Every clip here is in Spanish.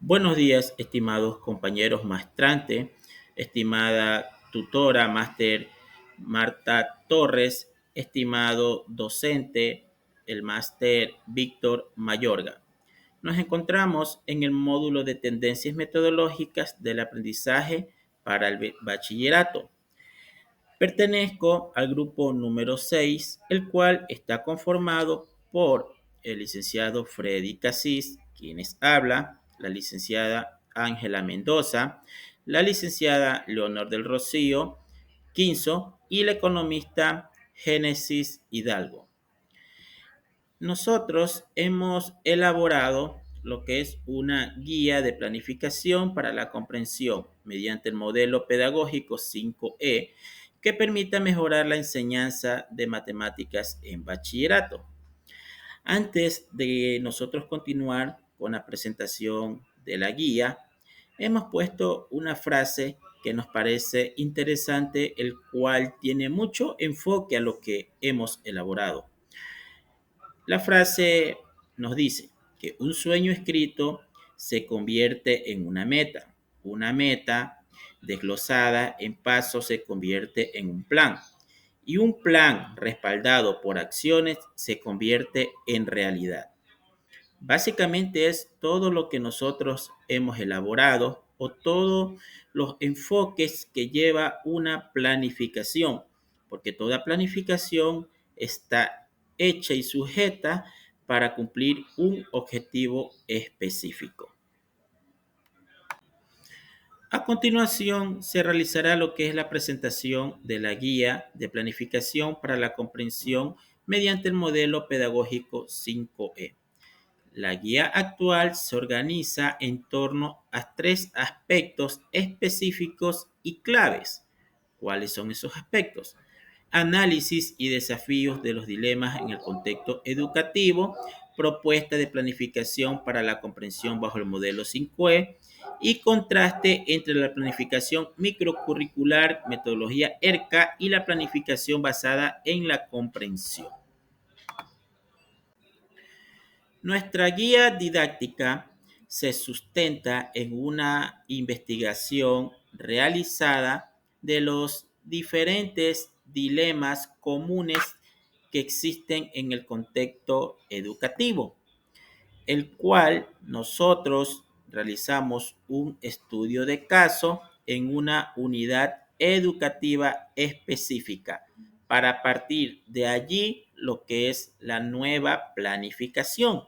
Buenos días, estimados compañeros maestrante, estimada tutora máster Marta Torres, estimado docente, el máster Víctor Mayorga. Nos encontramos en el módulo de tendencias metodológicas del aprendizaje para el bachillerato. Pertenezco al grupo número 6, el cual está conformado por el licenciado Freddy Casís, quienes habla, la licenciada Ángela Mendoza, la licenciada Leonor del Rocío Quinzo y la economista Génesis Hidalgo. Nosotros hemos elaborado lo que es una guía de planificación para la comprensión mediante el modelo pedagógico 5E que permita mejorar la enseñanza de matemáticas en bachillerato. Antes de nosotros continuar con la presentación de la guía, hemos puesto una frase que nos parece interesante, el cual tiene mucho enfoque a lo que hemos elaborado. La frase nos dice que un sueño escrito se convierte en una meta desglosada en pasos se convierte en un plan y un plan respaldado por acciones se convierte en realidad. Básicamente es todo lo que nosotros hemos elaborado o todos los enfoques que lleva una planificación, porque toda planificación está hecha y sujeta para cumplir un objetivo específico. A continuación, se realizará lo que es la presentación de la guía de planificación para la comprensión mediante el modelo pedagógico 5E. La guía actual se organiza en torno a tres aspectos específicos y claves. ¿Cuáles son esos aspectos? Análisis y desafíos de los dilemas en el contexto educativo, propuesta de planificación para la comprensión bajo el modelo 5E y contraste entre la planificación microcurricular, metodología ERCA y la planificación basada en la comprensión. Nuestra guía didáctica se sustenta en una investigación realizada de los diferentes dilemas comunes que existen en el contexto educativo, el cual nosotros realizamos un estudio de caso en una unidad educativa específica para partir de allí lo que es la nueva planificación.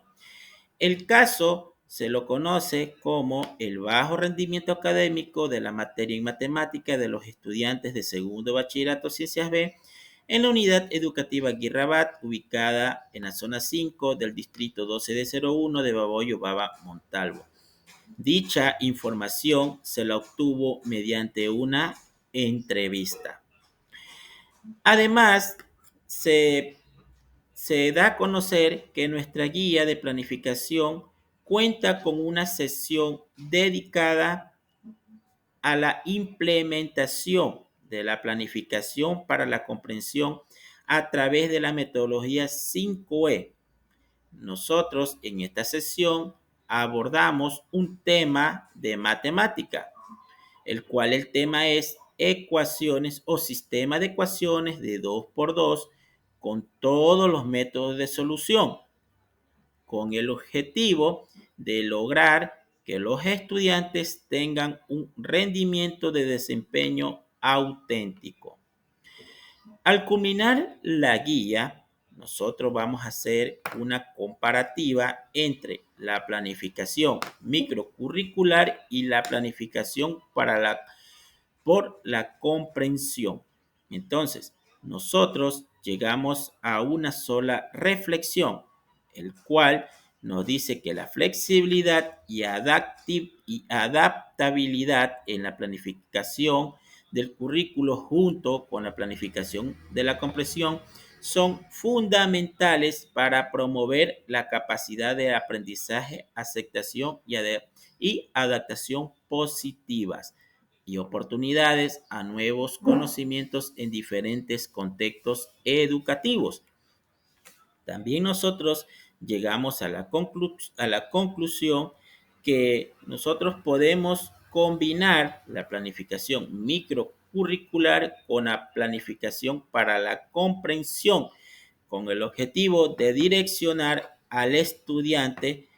El caso se lo conoce como el bajo rendimiento académico de la materia en matemática de los estudiantes de segundo bachillerato Ciencias B en la unidad educativa Guirrabat, ubicada en la zona 5 del distrito 12 de 01 de Baboyo, Baba, Montalvo. Dicha información se la obtuvo mediante una entrevista. Además, se da a conocer que nuestra guía de planificación cuenta con una sesión dedicada a la implementación de la planificación para la comprensión a través de la metodología 5E. Nosotros en esta sesión abordamos un tema de matemática, el cual el tema es ecuaciones o sistema de ecuaciones de 2 por 2 con todos los métodos de solución, con el objetivo de lograr que los estudiantes tengan un rendimiento de desempeño auténtico. Al culminar la guía, nosotros vamos a hacer una comparativa entre la planificación microcurricular y la planificación por la comprensión. Entonces, nosotros llegamos a una sola reflexión, el cual nos dice que la flexibilidad y adaptabilidad en la planificación del currículo junto con la planificación de la comprensión son fundamentales para promover la capacidad de aprendizaje, aceptación y adaptación positivas y oportunidades a nuevos conocimientos en diferentes contextos educativos. También nosotros llegamos a la conclusión que nosotros podemos combinar la planificación microcurricular con la planificación para la comprensión, con el objetivo de direccionar al estudiante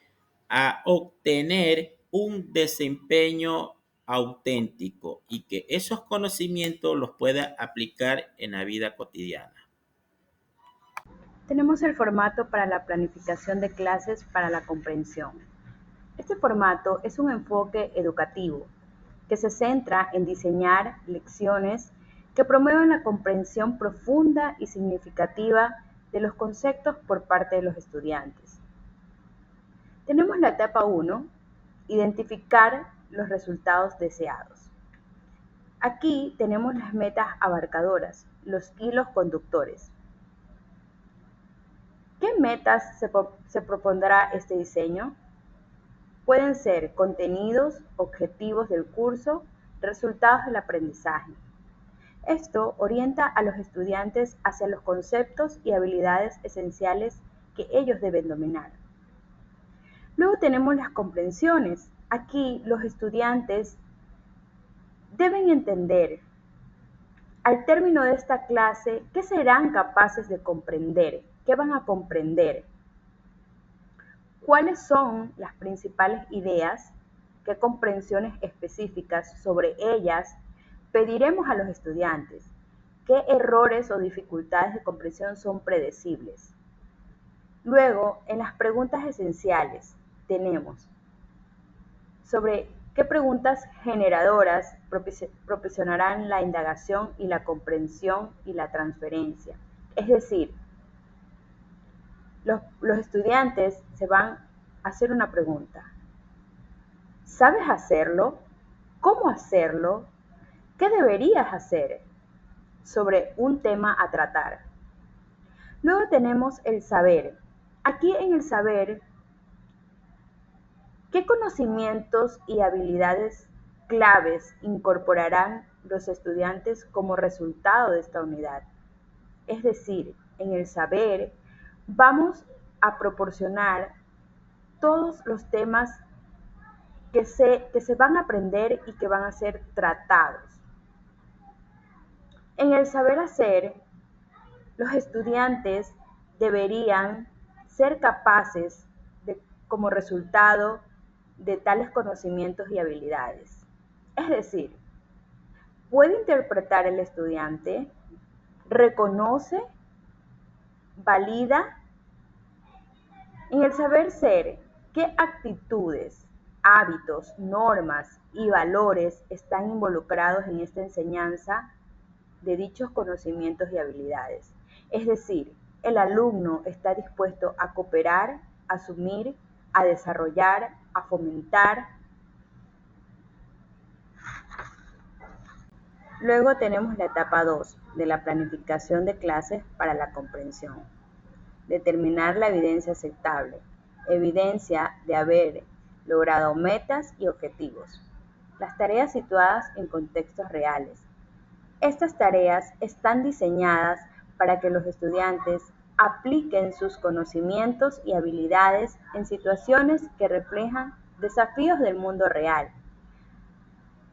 a obtener un desempeño auténtico y que esos conocimientos los pueda aplicar en la vida cotidiana. Tenemos el formato para la planificación de clases para la comprensión. Este formato es un enfoque educativo que se centra en diseñar lecciones que promuevan la comprensión profunda y significativa de los conceptos por parte de los estudiantes. Tenemos la etapa 1, identificar los resultados deseados. Aquí tenemos las metas abarcadoras, los hilos conductores. ¿Qué metas se propondrá este diseño? Pueden ser contenidos, objetivos del curso, resultados del aprendizaje. Esto orienta a los estudiantes hacia los conceptos y habilidades esenciales que ellos deben dominar. Luego tenemos las comprensiones. Aquí los estudiantes deben entender, al término de esta clase, qué serán capaces de comprender, qué van a comprender, cuáles son las principales ideas, qué comprensiones específicas sobre ellas pediremos a los estudiantes, qué errores o dificultades de comprensión son predecibles. Luego, en las preguntas esenciales, tenemos sobre qué preguntas generadoras proporcionarán la indagación y la comprensión y la transferencia. Es decir, los estudiantes se van a hacer una pregunta. ¿Sabes hacerlo? ¿Cómo hacerlo? ¿Qué deberías hacer sobre un tema a tratar? Luego tenemos el saber. Aquí en el saber, ¿qué conocimientos y habilidades claves incorporarán los estudiantes como resultado de esta unidad? Es decir, en el saber vamos a proporcionar todos los temas que se van a aprender y que van a ser tratados. En el saber hacer, los estudiantes deberían ser capaces de, como resultado de tales conocimientos y habilidades. Es decir, puede interpretar el estudiante, reconoce, valida. En el saber ser, ¿qué actitudes, hábitos, normas y valores están involucrados en esta enseñanza de dichos conocimientos y habilidades? Es decir, el alumno está dispuesto a cooperar, a asumir, a desarrollar, a fomentar. Luego tenemos la etapa 2 de la planificación de clases para la comprensión. Determinar la evidencia aceptable, evidencia de haber logrado metas y objetivos. Las tareas situadas en contextos reales. Estas tareas están diseñadas para que los estudiantes apliquen sus conocimientos y habilidades en situaciones que reflejan desafíos del mundo real.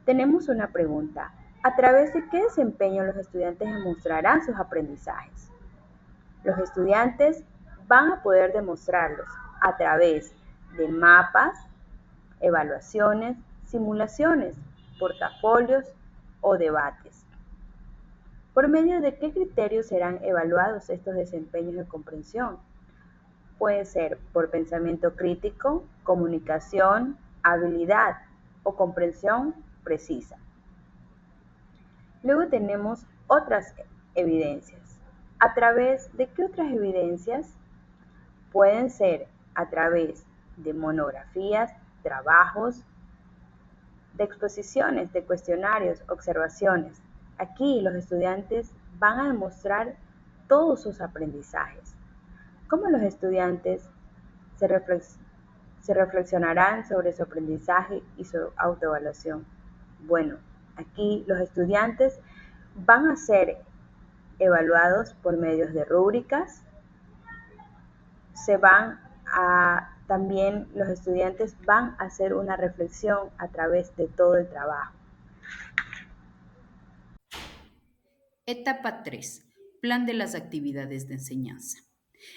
Tenemos una pregunta. ¿A través de qué desempeño los estudiantes demostrarán sus aprendizajes? Los estudiantes van a poder demostrarlos a través de mapas, evaluaciones, simulaciones, portafolios o debates. ¿Por medio de qué criterios serán evaluados estos desempeños de comprensión? Puede ser por pensamiento crítico, comunicación, habilidad o comprensión precisa. Luego tenemos otras evidencias. ¿A través de qué otras evidencias? Pueden ser a través de monografías, trabajos, de exposiciones, de cuestionarios, observaciones. Aquí los estudiantes van a demostrar todos sus aprendizajes. ¿Cómo los estudiantes se reflexionarán sobre su aprendizaje y su autoevaluación? Bueno, aquí los estudiantes van a ser evaluados por medios de rúbricas, se van a también los estudiantes van a hacer una reflexión a través de todo el trabajo. Etapa 3. Plan de las actividades de enseñanza.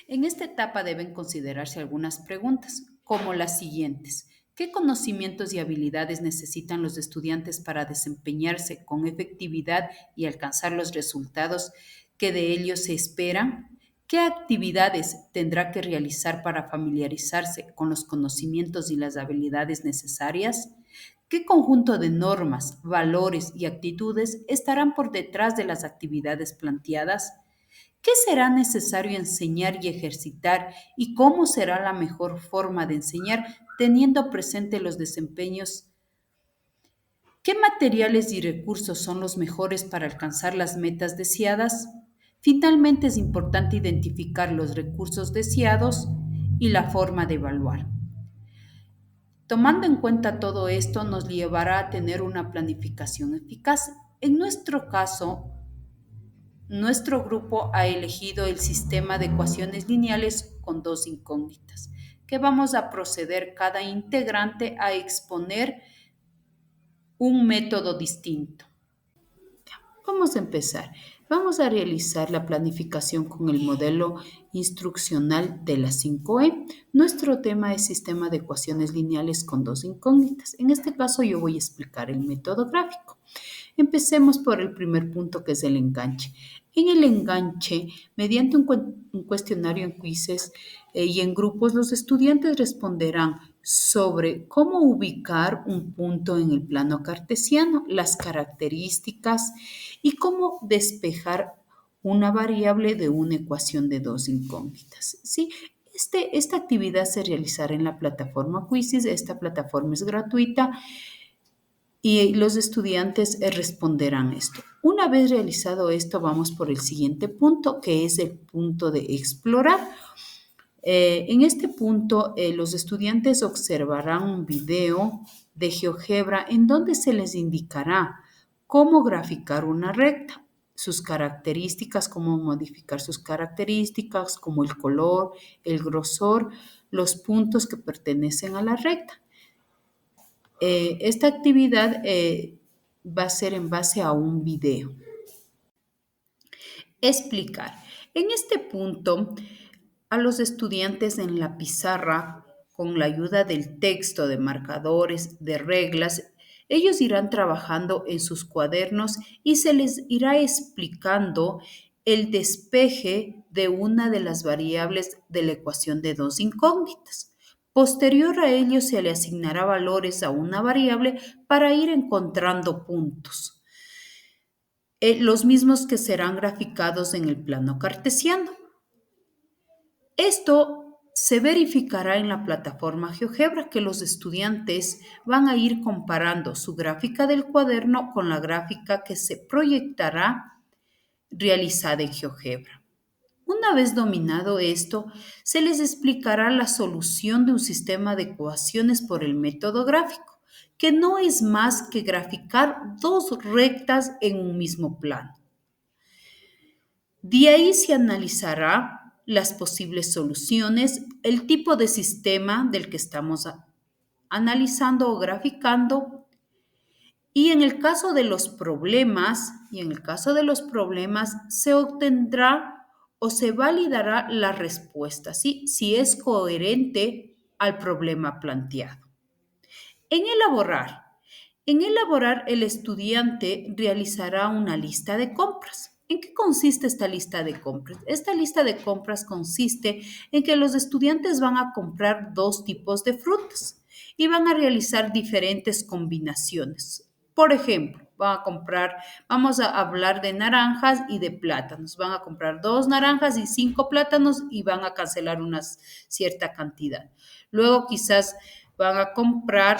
En esta etapa deben considerarse algunas preguntas, como las siguientes. ¿Qué conocimientos y habilidades necesitan los estudiantes para desempeñarse con efectividad y alcanzar los resultados que de ellos se esperan? ¿Qué actividades tendrá que realizar para familiarizarse con los conocimientos y las habilidades necesarias? ¿Qué conjunto de normas, valores y actitudes estarán por detrás de las actividades planteadas? ¿Qué será necesario enseñar y ejercitar y cómo será la mejor forma de enseñar teniendo presente los desempeños? ¿Qué materiales y recursos son los mejores para alcanzar las metas deseadas? Finalmente, es importante identificar los recursos deseados y la forma de evaluar. Tomando en cuenta todo esto, nos llevará a tener una planificación eficaz. En nuestro caso, nuestro grupo ha elegido el sistema de ecuaciones lineales con dos incógnitas, que vamos a proceder cada integrante a exponer un método distinto. Vamos a empezar. Vamos a realizar la planificación con el modelo instruccional de la 5E. Nuestro tema es sistema de ecuaciones lineales con dos incógnitas. En este caso yo voy a explicar el método gráfico. Empecemos por el primer punto, que es el enganche. En el enganche, mediante un cuestionario en quizzes y en grupos, los estudiantes responderán sobre cómo ubicar un punto en el plano cartesiano, las características y cómo despejar una variable de una ecuación de dos incógnitas. ¿Sí? Esta actividad se realizará en la plataforma Quizzes. Esta plataforma es gratuita y los estudiantes responderán esto. Una vez realizado esto, vamos por el siguiente punto, que es el punto de explorar. En este punto, los estudiantes observarán un video de GeoGebra en donde se les indicará cómo graficar una recta, sus características, cómo modificar sus características, como el color, el grosor, los puntos que pertenecen a la recta. Esta actividad va a ser en base a un video. Explicar. En este punto, a los estudiantes en la pizarra, con la ayuda del texto, de marcadores, de reglas, ellos irán trabajando en sus cuadernos y se les irá explicando el despeje de una de las variables de la ecuación de dos incógnitas. Posterior a ello se le asignará valores a una variable para ir encontrando puntos, los mismos que serán graficados en el plano cartesiano. Esto se verificará en la plataforma GeoGebra, que los estudiantes van a ir comparando su gráfica del cuaderno con la gráfica que se proyectará realizada en GeoGebra. Una vez dominado esto, se les explicará la solución de un sistema de ecuaciones por el método gráfico, que no es más que graficar dos rectas en un mismo plano. De ahí se analizará las posibles soluciones, el tipo de sistema del que estamos analizando o graficando, y en el caso de los problemas, se obtendrá o se validará la respuesta, ¿sí? Si es coherente al problema planteado. En elaborar, el estudiante realizará una lista de compras. ¿En qué consiste esta lista de compras? Esta lista de compras consiste en que los estudiantes van a comprar dos tipos de frutas y van a realizar diferentes combinaciones. Por ejemplo, vamos a hablar de naranjas y de plátanos. Van a comprar 2 naranjas y 5 plátanos y van a cancelar una cierta cantidad. Luego quizás van a comprar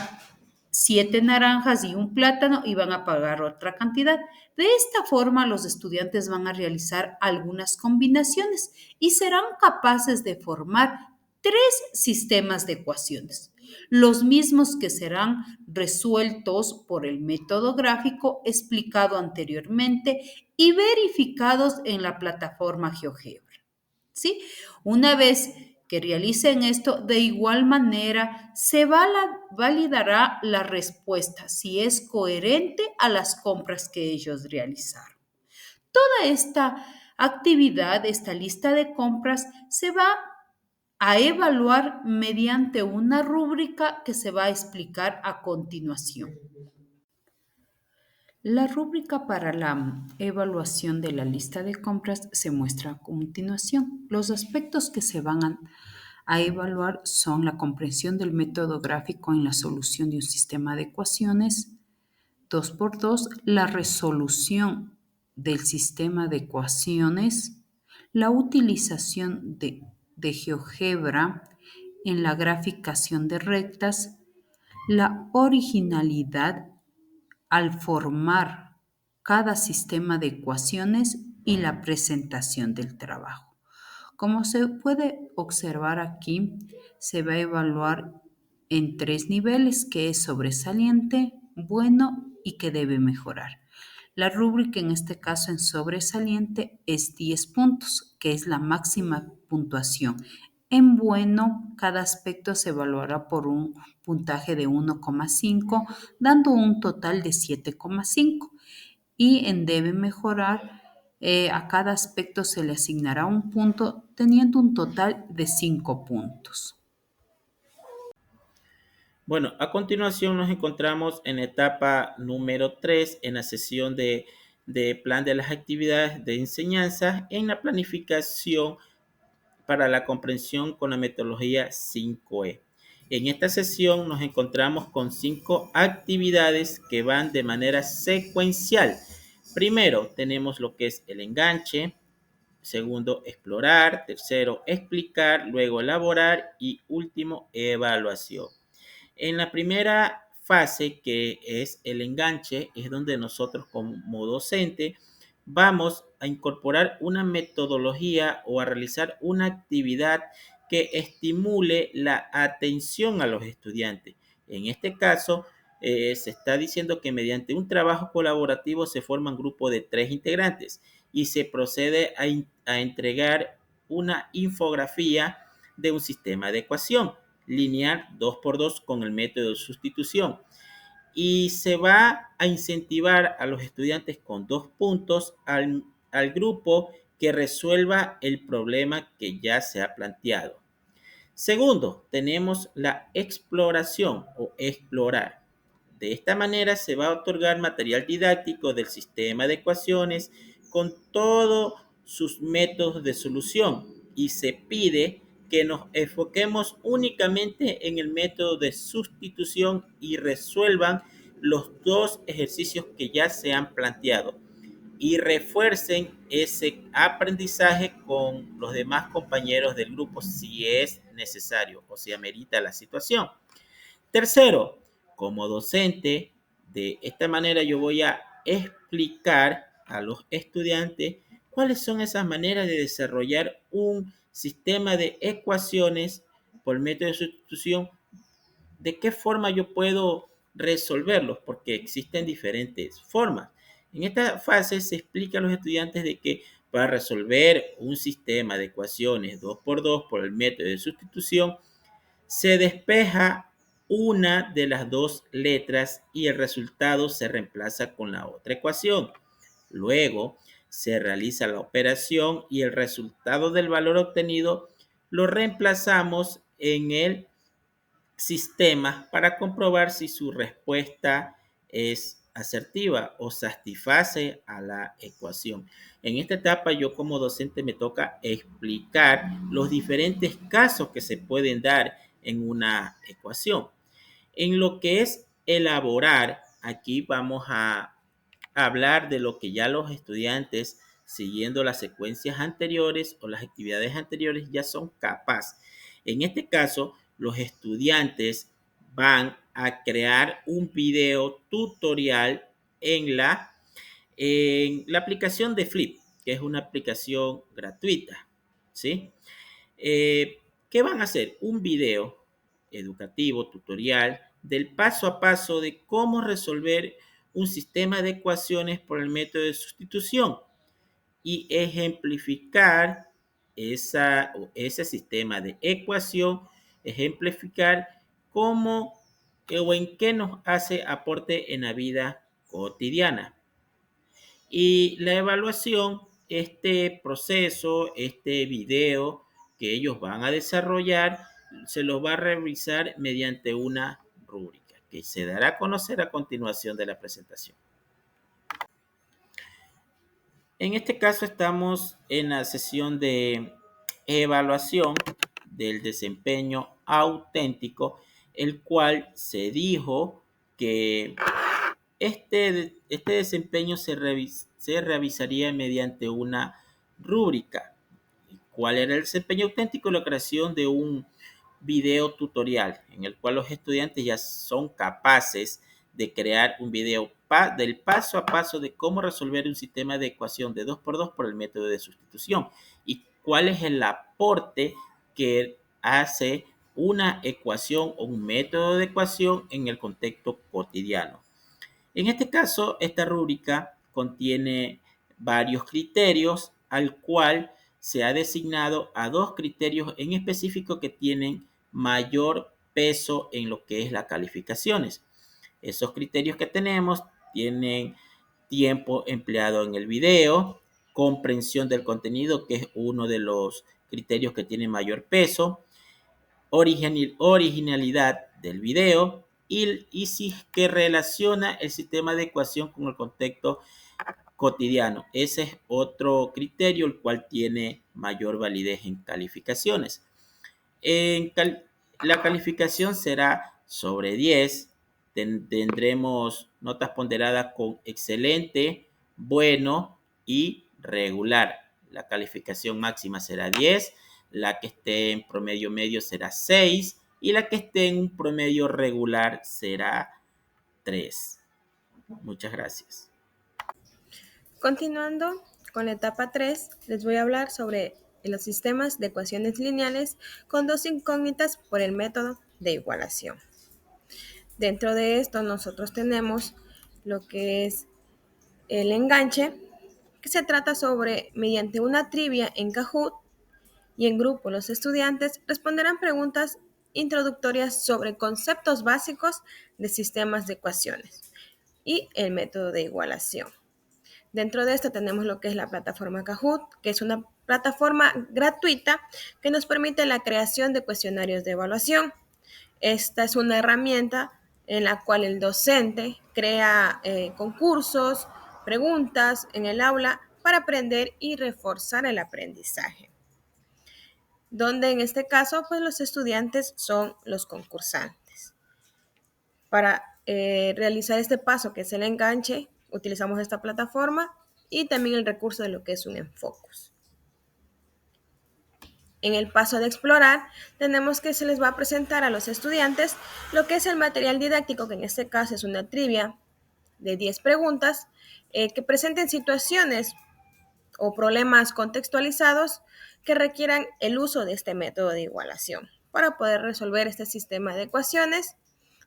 7 naranjas y un plátano y van a pagar otra cantidad. De esta forma, los estudiantes van a realizar algunas combinaciones y serán capaces de formar 3 sistemas de ecuaciones, los mismos que serán resueltos por el método gráfico explicado anteriormente y verificados en la plataforma GeoGebra. ¿Sí? Una vez que realicen esto, de igual manera se validará la respuesta si es coherente a las compras que ellos realizaron. Toda esta actividad, esta lista de compras, se va a evaluar mediante una rúbrica que se va a explicar a continuación. La rúbrica para la evaluación de la lista de compras se muestra a continuación. Los aspectos que se van a evaluar son la comprensión del método gráfico en la solución de un sistema de ecuaciones, 2 por 2, la resolución del sistema de ecuaciones, la utilización de GeoGebra en la graficación de rectas, la originalidad al formar cada sistema de ecuaciones y la presentación del trabajo. Como se puede observar aquí, se va a evaluar en 3 niveles, que es sobresaliente, bueno y que debe mejorar. La rúbrica en este caso en sobresaliente es 10 puntos, que es la máxima puntuación. En bueno, cada aspecto se evaluará por un puntaje de 1,5, dando un total de 7,5. Y en debe mejorar, a cada aspecto se le asignará un punto, teniendo un total de 5 puntos. Bueno, a continuación nos encontramos en etapa número 3 en la sesión de plan de las actividades de enseñanza en la planificación para la comprensión con la metodología 5E. En esta sesión nos encontramos con 5 actividades que van de manera secuencial. Primero tenemos lo que es el enganche, segundo explorar, tercero explicar, luego elaborar y último evaluación. En la primera fase, que es el enganche, es donde nosotros como docente vamos a incorporar una metodología o a realizar una actividad que estimule la atención a los estudiantes. En este caso, se está diciendo que mediante un trabajo colaborativo se forman grupos de 3 integrantes y se procede a entregar una infografía de un sistema de ecuación lineal 2 por 2 con el método de sustitución. Y se va a incentivar a los estudiantes con 2 puntos al grupo que resuelva el problema que ya se ha planteado. Segundo, tenemos la exploración o explorar. De esta manera se va a otorgar material didáctico del sistema de ecuaciones con todos sus métodos de solución y se pide que nos enfoquemos únicamente en el método de sustitución y resuelvan los 2 ejercicios que ya se han planteado y refuercen ese aprendizaje con los demás compañeros del grupo si es necesario o si amerita la situación. Tercero, como docente, de esta manera yo voy a explicar a los estudiantes cuáles son esas maneras de desarrollar un sistema de ecuaciones por método de sustitución, de qué forma yo puedo resolverlos, porque existen diferentes formas. En esta fase se explica a los estudiantes de que para resolver un sistema de ecuaciones 2 por 2 por el método de sustitución, se despeja una de las 2 letras y el resultado se reemplaza con la otra ecuación. Luego se realiza la operación y el resultado del valor obtenido lo reemplazamos en el sistema para comprobar si su respuesta es asertiva o satisface a la ecuación. En esta etapa yo como docente me toca explicar los diferentes casos que se pueden dar en una ecuación. En lo que es elaborar, aquí vamos a hablar de lo que ya los estudiantes, siguiendo las secuencias anteriores o las actividades anteriores, ya son capaces. En este caso, los estudiantes van a crear un video tutorial en la aplicación de Flip, que es una aplicación gratuita, ¿sí? ¿Qué van a hacer? Un video educativo, tutorial, del paso a paso de cómo resolver un sistema de ecuaciones por el método de sustitución y ejemplificar ese sistema de ecuación, ejemplificar cómo o en qué nos hace aporte en la vida cotidiana. Y la evaluación, este proceso, este video que ellos van a desarrollar, se los va a revisar mediante una rúbrica que se dará a conocer a continuación de la presentación. En este caso estamos en la sesión de evaluación del desempeño auténtico, el cual se dijo que este desempeño se revisaría mediante una rúbrica. ¿Cuál era el desempeño auténtico? La creación de un video tutorial en el cual los estudiantes ya son capaces de crear un video del paso a paso de cómo resolver un sistema de ecuación de 2 por 2 por el método de sustitución y cuál es el aporte que hace una ecuación o un método de ecuación en el contexto cotidiano. En este caso, esta rúbrica contiene varios criterios al cual se ha designado a 2 criterios en específico que tienen mayor peso en lo que es las calificaciones. Esos criterios que tenemos tienen tiempo empleado en el video, comprensión del contenido, que es uno de los criterios que tiene mayor peso, originalidad del video y si que relaciona el sistema de ecuación con el contexto cotidiano. Ese es otro criterio el cual tiene mayor validez en calificaciones. La calificación será sobre 10. Tendremos notas ponderadas con excelente, bueno y regular. La calificación máxima será 10, la que esté en promedio medio será 6 y la que esté en un promedio regular será 3. Muchas gracias. Continuando con la etapa 3, les voy a hablar sobre los sistemas de ecuaciones lineales con 2 incógnitas por el método de igualación. Dentro de esto nosotros tenemos lo que es el enganche, que se trata sobre, mediante una trivia en Kahoot y en grupo, los estudiantes responderán preguntas introductorias sobre conceptos básicos de sistemas de ecuaciones y el método de igualación. Dentro de esto tenemos lo que es la plataforma Kahoot, que es una plataforma gratuita que nos permite la creación de cuestionarios de evaluación. Esta es una herramienta en la cual el docente crea concursos, preguntas en el aula para aprender y reforzar el aprendizaje, donde en este caso pues los estudiantes son los concursantes. Para realizar este paso que es el enganche, utilizamos esta plataforma y también el recurso de lo que es un Enfocus. En el paso de explorar, tenemos que se les va a presentar a los estudiantes lo que es el material didáctico, que en este caso es una trivia de 10 preguntas que presenten situaciones o problemas contextualizados que requieran el uso de este método de igualación para poder resolver este sistema de ecuaciones,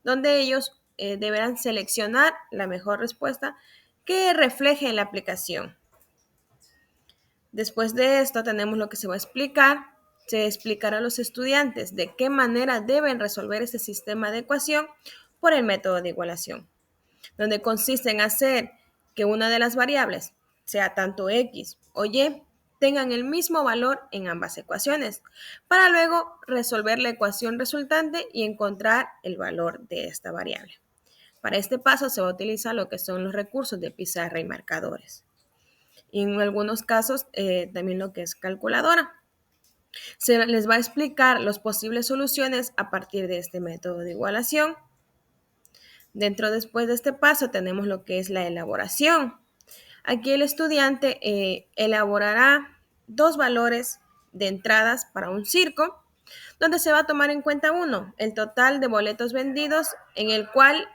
donde ellos deberán seleccionar la mejor respuesta que refleje la aplicación. Después de esto tenemos lo que se va a explicar. Se explicará a los estudiantes de qué manera deben resolver este sistema de ecuación por el método de igualación, donde consiste en hacer que una de las variables, sea tanto X o Y, tengan el mismo valor en ambas ecuaciones, para luego resolver la ecuación resultante y encontrar el valor de esta variable. Para este paso se va a utilizar lo que son los recursos de pizarra y marcadores. Y en algunos casos también lo que es calculadora. Se les va a explicar las posibles soluciones a partir de este método de igualación. Después de este paso tenemos lo que es la elaboración. Aquí el estudiante elaborará 2 valores de entradas para un circo, donde se va a tomar en cuenta el total de boletos vendidos, en el cual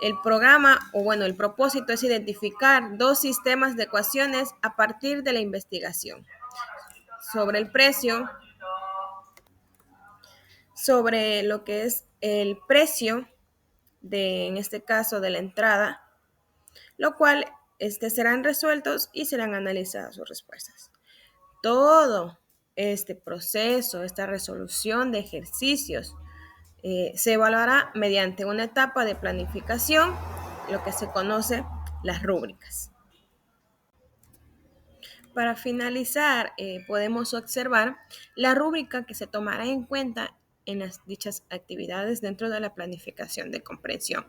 el programa, el propósito es identificar 2 sistemas de ecuaciones a partir de la investigación sobre el precio, sobre lo que es el precio en este caso, de la entrada, lo cual serán resueltos y serán analizadas sus respuestas. Todo este proceso, esta resolución de ejercicios, se evaluará mediante una etapa de planificación, lo que se conoce las rúbricas. Para finalizar, podemos observar la rúbrica que se tomará en cuenta en las dichas actividades dentro de la planificación de comprensión.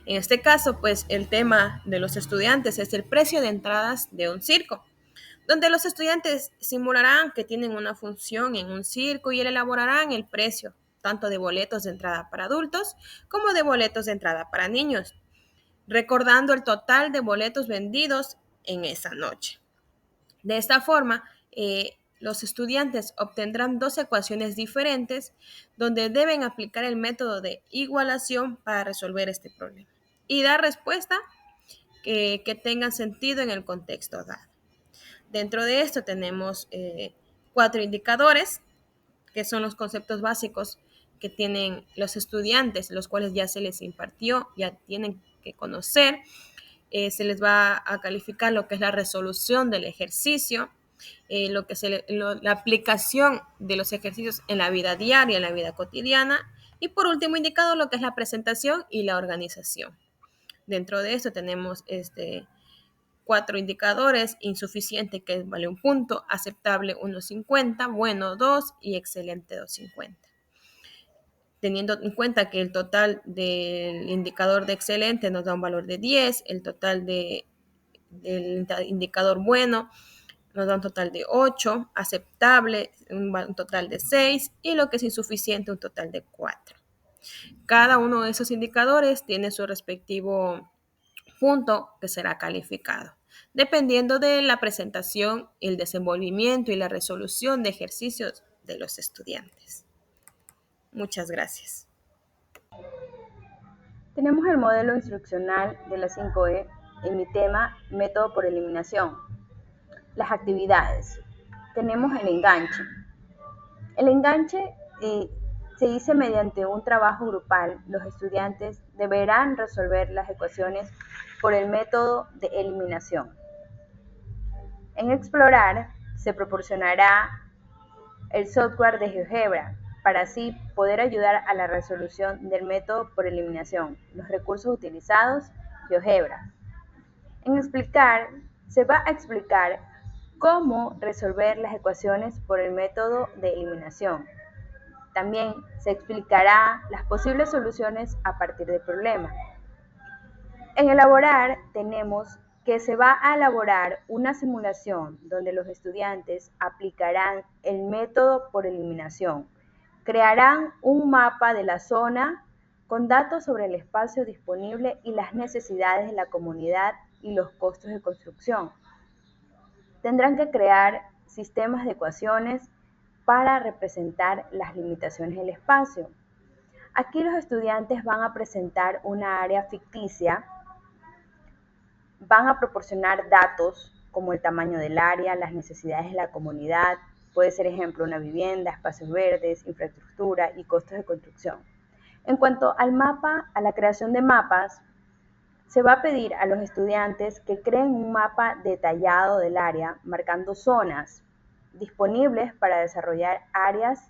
En este caso, pues el tema de los estudiantes es el precio de entradas de un circo, donde los estudiantes simularán que tienen una función en un circo y elaborarán el precio tanto de boletos de entrada para adultos como de boletos de entrada para niños, recordando el total de boletos vendidos en esa noche. De esta forma, los estudiantes obtendrán dos ecuaciones diferentes donde deben aplicar el método de igualación para resolver este problema y dar respuesta que tenga sentido en el contexto dado. Dentro de esto tenemos 4 indicadores, que son los conceptos básicos que tienen los estudiantes, los cuales ya se les impartió, ya tienen que conocer. Se les va a calificar lo que es la resolución del ejercicio, la aplicación de los ejercicios en la vida diaria, en la vida cotidiana, y por último indicado lo que es la presentación y la organización. Dentro de esto tenemos 4 indicadores: insuficiente, que vale 1 punto, aceptable 1.50, bueno 2 y excelente 2.50. Teniendo en cuenta que el total del indicador de excelente nos da un valor de 10, el total del indicador bueno nos da un total de 8, aceptable un total de 6 y lo que es insuficiente un total de 4. Cada uno de esos indicadores tiene su respectivo punto que será calificado, dependiendo de la presentación, el desenvolvimiento y la resolución de ejercicios de los estudiantes. Muchas gracias. Tenemos el modelo instruccional de la 5E en mi tema método por eliminación. Las actividades. Tenemos el enganche. El enganche se dice mediante un trabajo grupal. Los estudiantes deberán resolver las ecuaciones por el método de eliminación. En Explorar se proporcionará el software de GeoGebra para así poder ayudar a la resolución del método por eliminación. Los recursos utilizados, GeoGebra. En Explicar se va a explicar cómo resolver las ecuaciones por el método de eliminación. También se explicará las posibles soluciones a partir del problema. En Elaborar tenemos que se va a elaborar una simulación donde los estudiantes aplicarán el método por eliminación. Crearán un mapa de la zona con datos sobre el espacio disponible y las necesidades de la comunidad y los costos de construcción. Tendrán que crear sistemas de ecuaciones para representar las limitaciones del espacio. Aquí los estudiantes van a presentar una área ficticia, van a proporcionar datos como el tamaño del área, las necesidades de la comunidad, puede ser ejemplo una vivienda, espacios verdes, infraestructura y costos de construcción. En cuanto al mapa, a la creación de mapas, se va a pedir a los estudiantes que creen un mapa detallado del área, marcando zonas disponibles para desarrollar áreas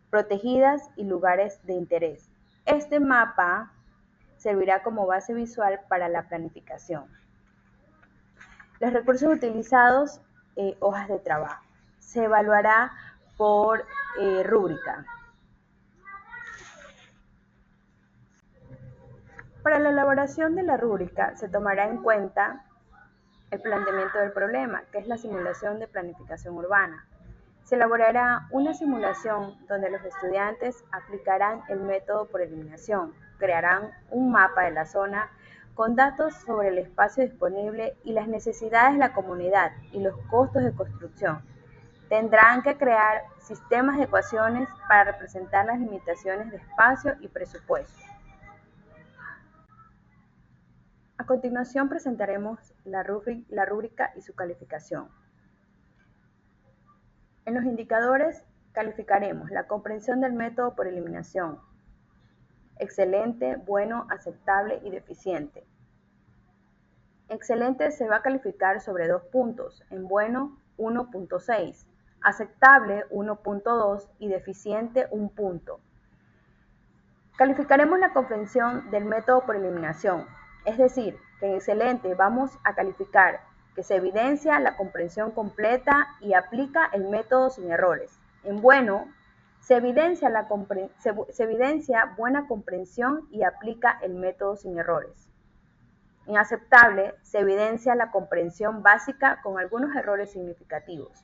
protegidas y lugares de interés. Este mapa servirá como base visual para la planificación. Los recursos utilizados, hojas de trabajo. Se evaluará por rúbrica. Para la elaboración de la rúbrica se tomará en cuenta el planteamiento del problema, que es la simulación de planificación urbana. Se elaborará una simulación donde los estudiantes aplicarán el método por eliminación, crearán un mapa de la zona con datos sobre el espacio disponible y las necesidades de la comunidad y los costos de construcción. Tendrán que crear sistemas de ecuaciones para representar las limitaciones de espacio y presupuesto. A continuación presentaremos la rúbrica y su calificación. En los indicadores calificaremos la comprensión del método por eliminación: excelente, bueno, aceptable y deficiente. Excelente se va a calificar sobre 2 puntos, en bueno 1.6, aceptable 1.2 y deficiente 1 punto. Calificaremos la comprensión del método por eliminación, es decir, que en excelente vamos a calificar que se evidencia la comprensión completa y aplica el método sin errores. En bueno, se evidencia buena comprensión y aplica el método sin errores. En aceptable, se evidencia la comprensión básica con algunos errores significativos.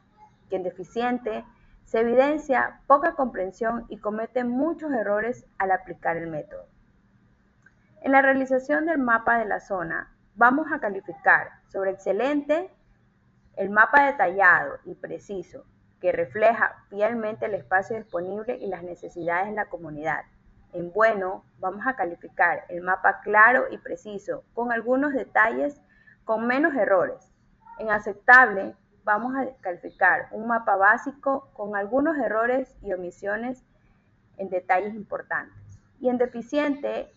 Y en deficiente, se evidencia poca comprensión y comete muchos errores al aplicar el método. En la realización del mapa de la zona, vamos a calificar sobre excelente el mapa detallado y preciso, que refleja fielmente el espacio disponible y las necesidades de la comunidad. En bueno, vamos a calificar el mapa claro y preciso, con algunos detalles con menos errores. En aceptable, vamos a calificar un mapa básico con algunos errores y omisiones en detalles importantes. Y en deficiente,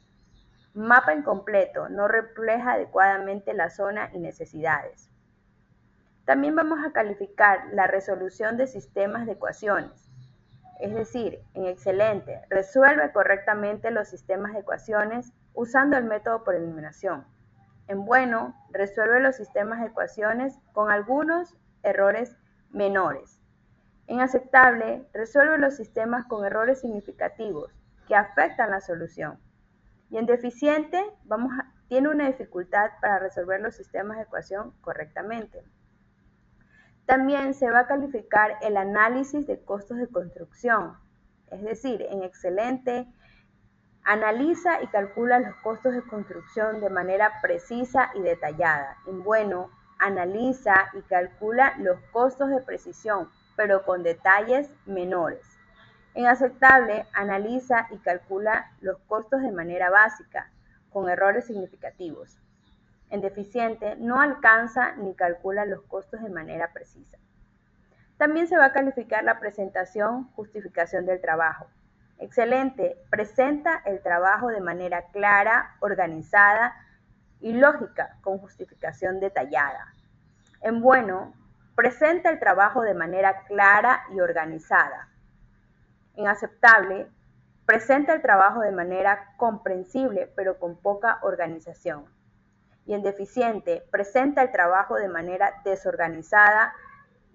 mapa incompleto, no refleja adecuadamente la zona y necesidades. También vamos a calificar la resolución de sistemas de ecuaciones. Es decir, en excelente, resuelve correctamente los sistemas de ecuaciones usando el método por eliminación. En bueno, resuelve los sistemas de ecuaciones con algunos errores menores. En aceptable, resuelve los sistemas con errores significativos que afectan la solución. Y en deficiente, tiene una dificultad para resolver los sistemas de ecuación correctamente. También se va a calificar el análisis de costos de construcción, es decir, en excelente, analiza y calcula los costos de construcción de manera precisa y detallada. En bueno, analiza y calcula los costos de precisión, pero con detalles menores. En aceptable, analiza y calcula los costos de manera básica, con errores significativos. En deficiente, no alcanza ni calcula los costos de manera precisa. También se va a calificar la presentación, justificación del trabajo. Excelente, presenta el trabajo de manera clara, organizada y lógica, con justificación detallada. En bueno, presenta el trabajo de manera clara y organizada. En aceptable, presenta el trabajo de manera comprensible, pero con poca organización. Y en deficiente, presenta el trabajo de manera desorganizada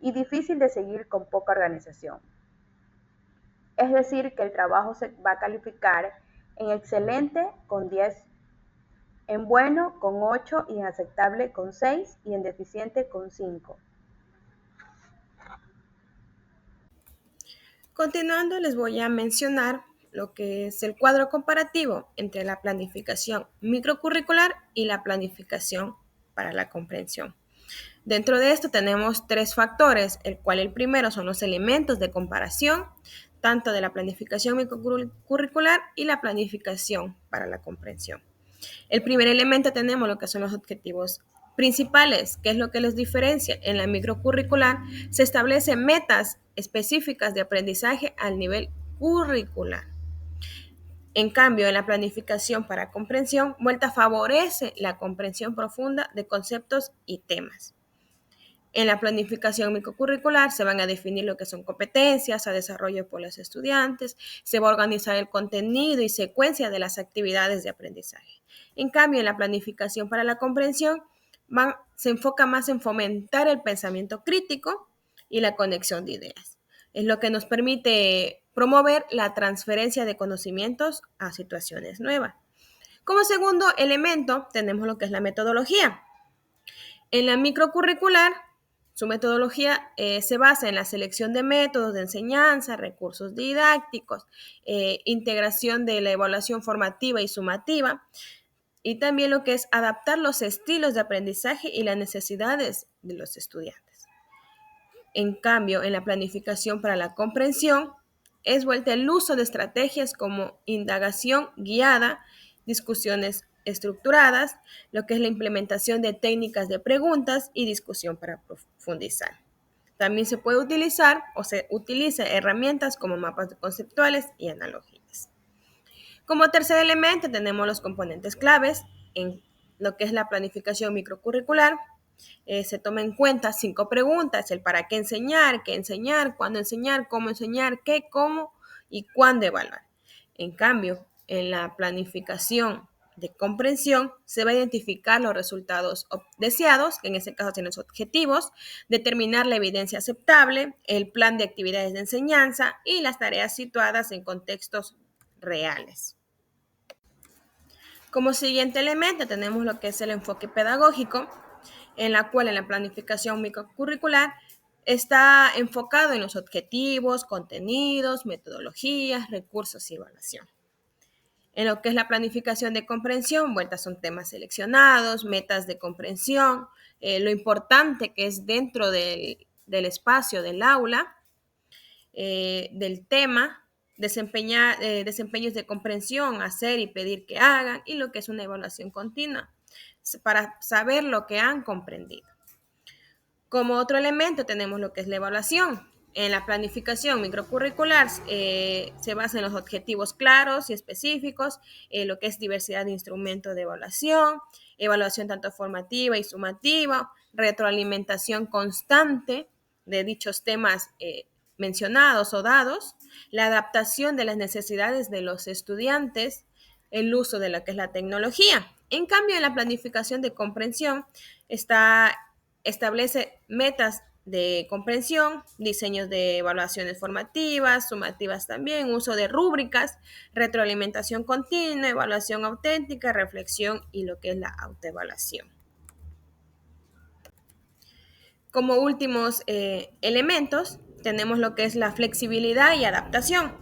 y difícil de seguir con poca organización. Es decir, que el trabajo se va a calificar en excelente con 10, en bueno con 8 y en aceptable con 6 y en deficiente con 5. Continuando, les voy a mencionar lo que es el cuadro comparativo entre la planificación microcurricular y la planificación para la comprensión. Dentro de esto tenemos 3 factores, el cual el primero son los elementos de comparación, tanto de la planificación microcurricular y la planificación para la comprensión. El primer elemento tenemos lo que son los objetivos principales, que es lo que los diferencia. En la microcurricular se establecen metas específicas de aprendizaje al nivel curricular. En cambio, en la planificación para comprensión, vuelta favorece la comprensión profunda de conceptos y temas. En la planificación microcurricular se van a definir lo que son competencias a desarrollo por los estudiantes, se va a organizar el contenido y secuencia de las actividades de aprendizaje. En cambio, en la planificación para la comprensión se enfoca más en fomentar el pensamiento crítico y la conexión de ideas. Es lo que nos permite promover la transferencia de conocimientos a situaciones nuevas. Como segundo elemento tenemos lo que es la metodología. En la microcurricular, su metodología se basa en la selección de métodos de enseñanza, recursos didácticos, integración de la evaluación formativa y sumativa, y también lo que es adaptar los estilos de aprendizaje y las necesidades de los estudiantes. En cambio, en la planificación para la comprensión, es vuelta el uso de estrategias como indagación guiada, discusiones estructuradas, lo que es la implementación de técnicas de preguntas y discusión para profundizar. También se puede utilizar o se utiliza herramientas como mapas conceptuales y analogías. Como tercer elemento tenemos los componentes claves en lo que es la planificación microcurricular. Se toma en cuenta 5 preguntas: el para qué enseñar, cuándo enseñar, cómo enseñar, qué, cómo y cuándo evaluar. En cambio, en la planificación de comprensión se va a identificar los resultados deseados, que en este caso tienen los objetivos, determinar la evidencia aceptable, el plan de actividades de enseñanza y las tareas situadas en contextos reales. Como siguiente elemento tenemos lo que es el enfoque pedagógico, en la cual en la planificación microcurricular está enfocado en los objetivos, contenidos, metodologías, recursos y evaluación. En lo que es la planificación de comprensión, vueltas son temas seleccionados, metas de comprensión, lo importante que es dentro del espacio del aula, del tema, desempeños de comprensión, hacer y pedir que hagan, y lo que es una evaluación continua, para saber lo que han comprendido. Como otro elemento tenemos lo que es la evaluación. En la planificación microcurricular se basa en los objetivos claros y específicos, lo que es diversidad de instrumentos de evaluación tanto formativa y sumativa, retroalimentación constante de dichos temas mencionados o dados, la adaptación de las necesidades de los estudiantes, el uso de lo que es la tecnología. En cambio, en la planificación de comprensión establece metas de comprensión, diseños de evaluaciones formativas, sumativas también, uso de rúbricas, retroalimentación continua, evaluación auténtica, reflexión y lo que es la autoevaluación. Como últimos elementos, tenemos lo que es la flexibilidad y adaptación.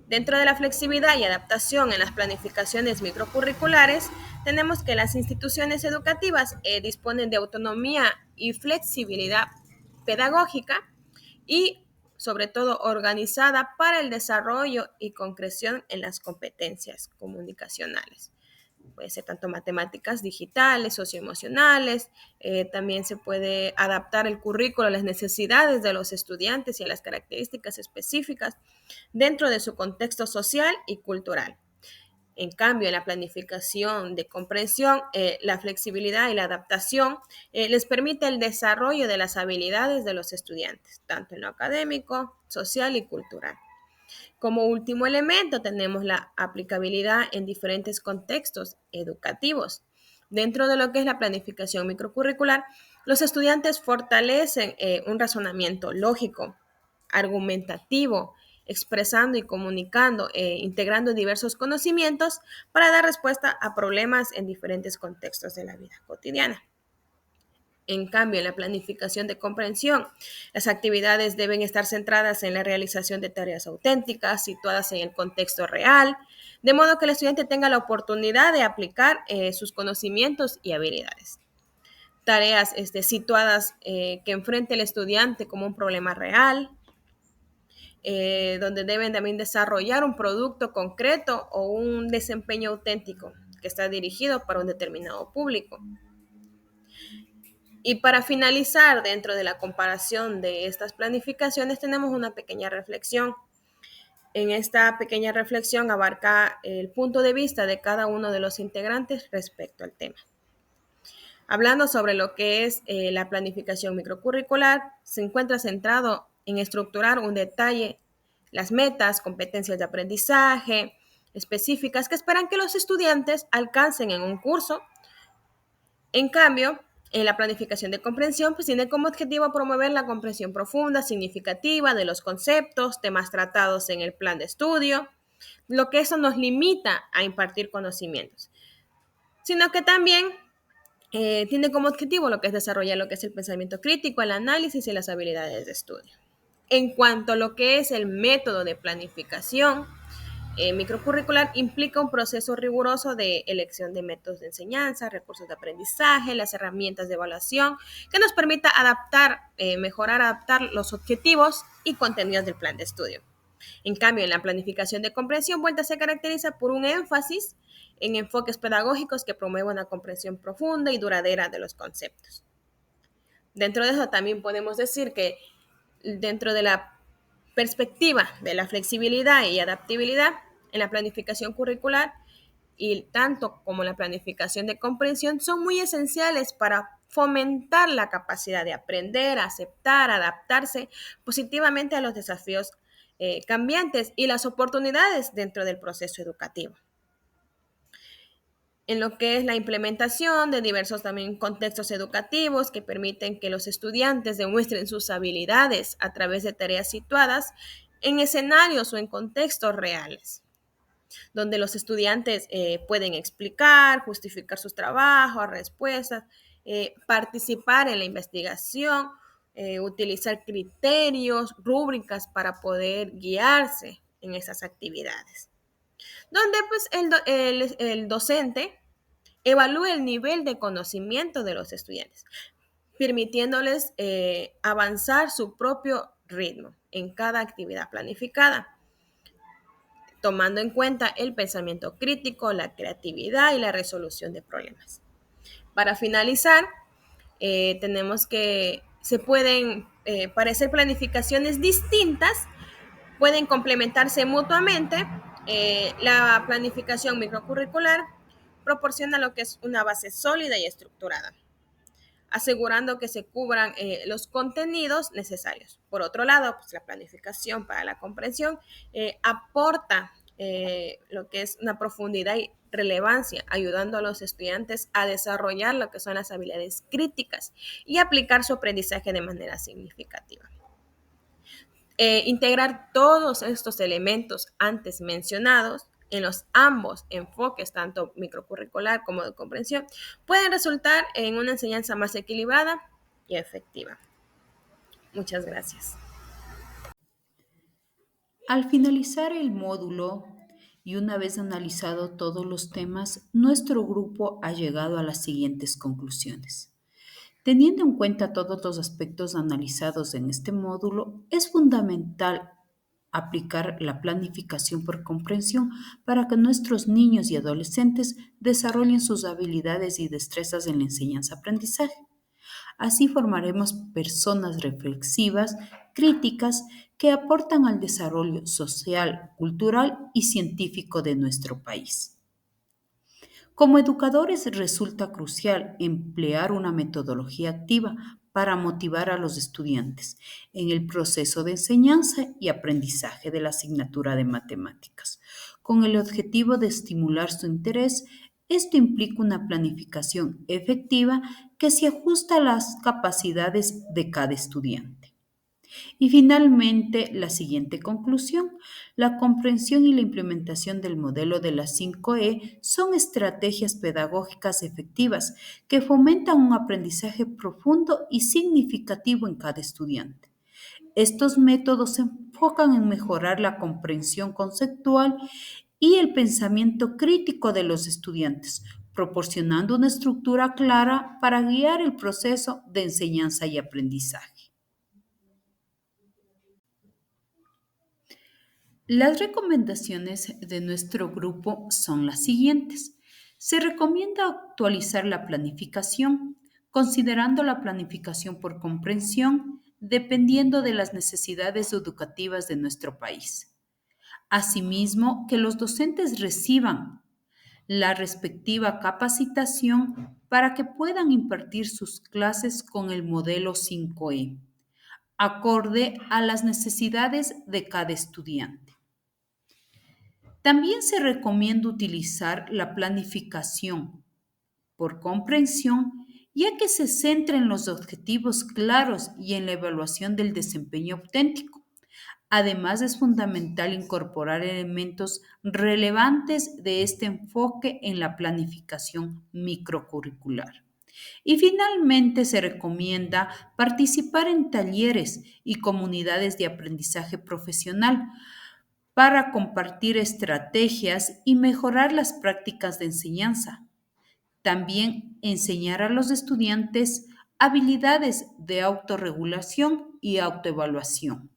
Dentro de la flexibilidad y adaptación en las planificaciones microcurriculares, tenemos que las instituciones educativas disponen de autonomía y flexibilidad pedagógica y, sobre todo, organizada para el desarrollo y concreción en las competencias comunicacionales. Puede ser tanto matemáticas digitales, socioemocionales, también se puede adaptar el currículo a las necesidades de los estudiantes y a las características específicas dentro de su contexto social y cultural. En cambio, en la planificación de comprensión, la flexibilidad y la adaptación les permite el desarrollo de las habilidades de los estudiantes, tanto en lo académico, social y cultural. Como último elemento tenemos la aplicabilidad en diferentes contextos educativos. Dentro de lo que es la planificación microcurricular, los estudiantes fortalecen un razonamiento lógico, argumentativo, expresando y comunicando, integrando diversos conocimientos para dar respuesta a problemas en diferentes contextos de la vida cotidiana. En cambio, en la planificación de comprensión, las actividades deben estar centradas en la realización de tareas auténticas, situadas en el contexto real, de modo que el estudiante tenga la oportunidad de aplicar sus conocimientos y habilidades. Tareas situadas que enfrente el estudiante como un problema real, donde deben también desarrollar un producto concreto o un desempeño auténtico que está dirigido para un determinado público. Y para finalizar, dentro de la comparación de estas planificaciones, tenemos una pequeña reflexión. En esta pequeña reflexión abarca el punto de vista de cada uno de los integrantes respecto al tema. Hablando sobre lo que es la planificación microcurricular, se encuentra centrado en estructurar un detalle, las metas, competencias de aprendizaje específicas que esperan que los estudiantes alcancen en un curso. En cambio, en la planificación de comprensión, pues tiene como objetivo promover la comprensión profunda, significativa de los conceptos, temas tratados en el plan de estudio, lo que eso nos limita a impartir conocimientos, sino que también tiene como objetivo lo que es desarrollar lo que es el pensamiento crítico, el análisis y las habilidades de estudio. En cuanto a lo que es el método de planificación microcurricular, implica un proceso riguroso de elección de métodos de enseñanza, recursos de aprendizaje, las herramientas de evaluación, que nos permita adaptar los objetivos y contenidos del plan de estudio. En cambio, en la planificación de comprensión, vuelta se caracteriza por un énfasis en enfoques pedagógicos que promuevan una comprensión profunda y duradera de los conceptos. Dentro de eso también podemos decir que dentro de la perspectiva de la flexibilidad y adaptabilidad en la planificación curricular y tanto como la planificación de comprensión son muy esenciales para fomentar la capacidad de aprender, aceptar, adaptarse positivamente a los desafíos cambiantes y las oportunidades dentro del proceso educativo. En lo que es la implementación de diversos también contextos educativos que permiten que los estudiantes demuestren sus habilidades a través de tareas situadas en escenarios o en contextos reales, donde los estudiantes pueden explicar, justificar sus trabajos, respuestas, participar en la investigación, utilizar criterios, rúbricas para poder guiarse en esas actividades. Donde pues el docente evalúe el nivel de conocimiento de los estudiantes, permitiéndoles avanzar su propio ritmo en cada actividad planificada, tomando en cuenta el pensamiento crítico, la creatividad y la resolución de problemas. Para finalizar, tenemos que se pueden parecer planificaciones distintas, pueden complementarse mutuamente. La planificación microcurricular proporciona lo que es una base sólida y estructurada, asegurando que se cubran los contenidos necesarios. Por otro lado, pues, la planificación para la comprensión aporta lo que es una profundidad y relevancia, ayudando a los estudiantes a desarrollar lo que son las habilidades críticas y aplicar su aprendizaje de manera significativa. Integrar todos estos elementos antes mencionados en los ambos enfoques, tanto microcurricular como de comprensión, pueden resultar en una enseñanza más equilibrada y efectiva. Muchas gracias. Al finalizar el módulo y una vez analizado todos los temas, nuestro grupo ha llegado a las siguientes conclusiones. Teniendo en cuenta todos los aspectos analizados en este módulo, es fundamental aplicar la planificación por comprensión para que nuestros niños y adolescentes desarrollen sus habilidades y destrezas en la enseñanza-aprendizaje. Así formaremos personas reflexivas, críticas, que aportan al desarrollo social, cultural y científico de nuestro país. Como educadores resulta crucial emplear una metodología activa para motivar a los estudiantes en el proceso de enseñanza y aprendizaje de la asignatura de matemáticas, con el objetivo de estimular su interés. Esto implica una planificación efectiva que se ajusta a las capacidades de cada estudiante. Y finalmente, la siguiente conclusión. La comprensión y la implementación del modelo de las 5E son estrategias pedagógicas efectivas que fomentan un aprendizaje profundo y significativo en cada estudiante. Estos métodos se enfocan en mejorar la comprensión conceptual y el pensamiento crítico de los estudiantes, proporcionando una estructura clara para guiar el proceso de enseñanza y aprendizaje. Las recomendaciones de nuestro grupo son las siguientes. Se recomienda actualizar la planificación, considerando la planificación por comprensión, dependiendo de las necesidades educativas de nuestro país. Asimismo, que los docentes reciban la respectiva capacitación para que puedan impartir sus clases con el modelo 5E, acorde a las necesidades de cada estudiante. También se recomienda utilizar la planificación por comprensión, ya que se centra en los objetivos claros y en la evaluación del desempeño auténtico. Además, es fundamental incorporar elementos relevantes de este enfoque en la planificación microcurricular. Y finalmente, se recomienda participar en talleres y comunidades de aprendizaje profesional para compartir estrategias y mejorar las prácticas de enseñanza. También enseñar a los estudiantes habilidades de autorregulación y autoevaluación.